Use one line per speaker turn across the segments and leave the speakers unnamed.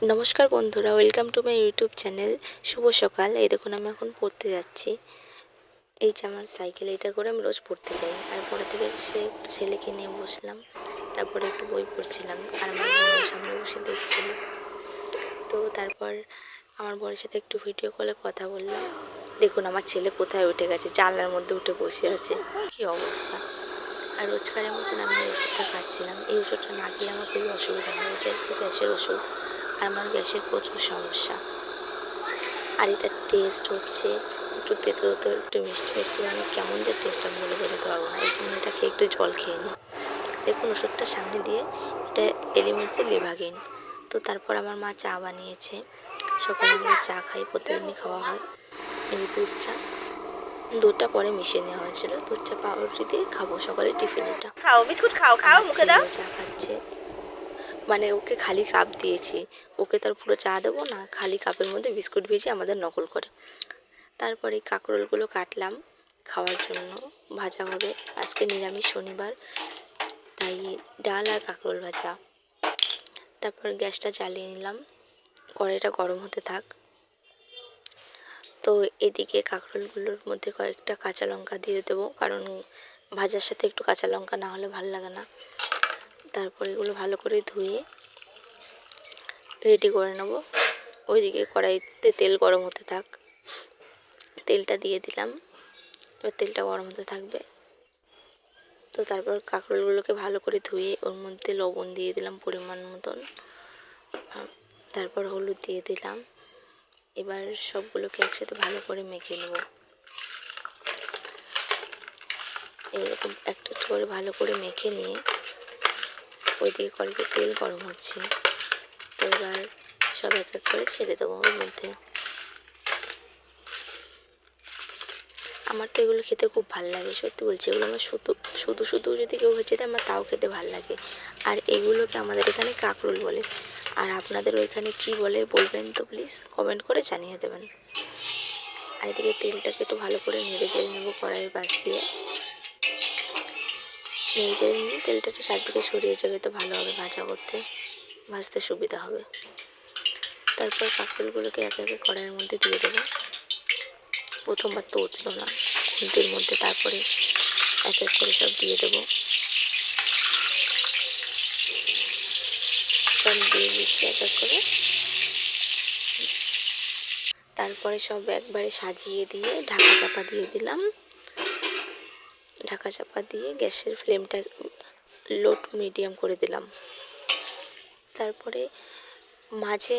নমস্কার বন্ধুরা, welcome to my YouTube channel. শুভ সকাল। এই দেখুন আমি এখন পড়তে যাচ্ছি। এই যে আমার সাইকেল, এটা করে আমি রোজ পড়তে যাই। আর পরে থেকে একটু ছেলেকে নিয়ে বসলাম, তারপরে একটু বই পড়ছিলাম আর আমার বোনের সামনে বসে দেখছিল। তো তারপর আমার বোনের সাথে একটু ভিডিও কলে কথা বললাম। দেখুন আমার ছেলে কোথায় উঠে গেছে, জানলার মধ্যে উঠে বসে আছে, কি অবস্থা। আর রোজকারের মতন আমি এই ওষুধটা খাচ্ছিলাম। এই ওষুধটা না খেলে আমার খুবই অসুবিধা হয়। এটা একটু গ্যাসের ওষুধ, আর আমার গ্যাসের প্রচুর সমস্যা। আর এটার টেস্ট হচ্ছে একটু তেতো তো একটু মিষ্টি মিষ্টি, আমি কেমন যে টেস্ট আমি বলে বোঝাতে পারবো না। এই জন্য এটা খেয়ে একটু জল খেয়ে নিই। দেখুন ওষুধটা সামনে দিয়ে, এটা এলিমেন্টসের লিভাগিন। তো তারপর আমার মা চা বানিয়েছে। সকালে আমরা চা খাই, প্রতিদিনই খাওয়া হয়। এই দুধ চা, দুধটা পরে মিশিয়ে নেওয়া হয়েছিল। দুধ চা পাউরুটি দিয়ে খাবো সকালে টিফিনটা।
খাও বিস্কুট খাও, খাও মুখে দাও।
চা খাচ্ছে, মানে ওকে খালি কাপ দিয়েছি, ওকে তার পুরো চা দেবো না, খালি কাপের মধ্যে বিস্কুট ভিজিয়ে আমাদের নকল করে। তারপরে কাঁকরোলগুলো কাটলাম খাওয়ার জন্য, ভাজা হবে। আজকে নিরামিষ শনিবার, তাই ডাল আর কাঁকরোল ভাজা। তারপর গ্যাসটা জ্বালিয়ে নিলাম, কড়াইটা গরম হতে থাক। তো এদিকে কাঁকরোলগুলোর মধ্যে কয়েকটা কাঁচা লঙ্কা দিয়ে দেবো, কারণ ভাজার সাথে একটু কাঁচা লঙ্কা না হলে ভালো লাগে না। তারপর এগুলো ভালো করে ধুয়ে রেডি করে নেবো। ওইদিকে কড়াইতে তেল গরম হতে থাক, তেলটা দিয়ে দিলাম। এবার তেলটা গরম হতে থাকবে। তো তারপর কাঁকরোলগুলোকে ভালো করে ধুয়ে ওর মধ্যে লবণ দিয়ে দিলাম পরিমাণ মতন, তারপর হলুদ দিয়ে দিলাম। এবার সবগুলোকে একসাথে ভালো করে মেখে নেব। এরকম একটা করে ভালো করে মেখে নিয়ে ওইদিকে কড়াইতে তেল গরম হচ্ছে। তো এবার সব এক এক করে ছেড়ে দেবো ওর মধ্যে। আমার তো এগুলো খেতে খুব ভালো লাগে, সত্যি বলছি। এগুলো আমার শুধু শুধু যদি কেউ হচ্ছে দেয় আমার তাও খেতে ভালো লাগে। আর এগুলোকে আমাদের এখানে কাঁকরোল বলে, আর আপনাদের ওইখানে কি বলে বলবেন তো প্লিজ কমেন্ট করে জানিয়ে দেবেন। আর এদিকে তেলটাকে একটু ভালো করে নেড়ে চেড়ে নেবো কড়াইয়ের পাশ দিয়ে। নেড়ে চেড়ে নিয়ে তেলটা একটু চারদিকে সরিয়ে যাবে, তো ভালো হবে ভাজা করতে, ভাজতে সুবিধা হবে। তারপর কাঁকরোলগুলোকে একে একে কড়াইয়ের মধ্যে দিয়ে দেবো। প্রথমবার তো উঠলো না খুন্তির মধ্যে, তারপরে এক এক করে সব দিয়ে দেবো। সব দিয়ে দিচ্ছি এক এক করে। তারপরে সব একবারে সাজিয়ে দিয়ে ঢাকা চাপা দিয়ে দিলাম। ঢাকা চাপা দিয়ে গ্যাসের ফ্লেমটা লো টু মিডিয়াম করে দিলাম। তারপরে মাঝে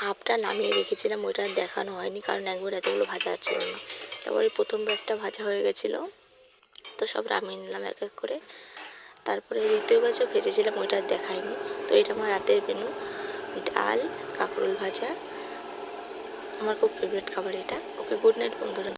হাফটা নামিয়ে রেখেছিলাম, ওইটা দেখানো হয়নি কারণ একবার এতগুলো ভাজা যাচ্ছিল না। তারপরে প্রথম ব্যাচটা ভাজা হয়ে গেছিলো, তো সব নামিয়ে নিলাম এক এক করে। তারপরে দ্বিতীয় ব্যাচও ভেজেছিলাম, ওইটা দেখায়নি। তো এটা আমার রাতের মেনু, ডাল কাঁকরোল ভাজা। আমার খুব ফেভারিট খাবার এটা। ওকে, গুড নাইট বন্ধুরা।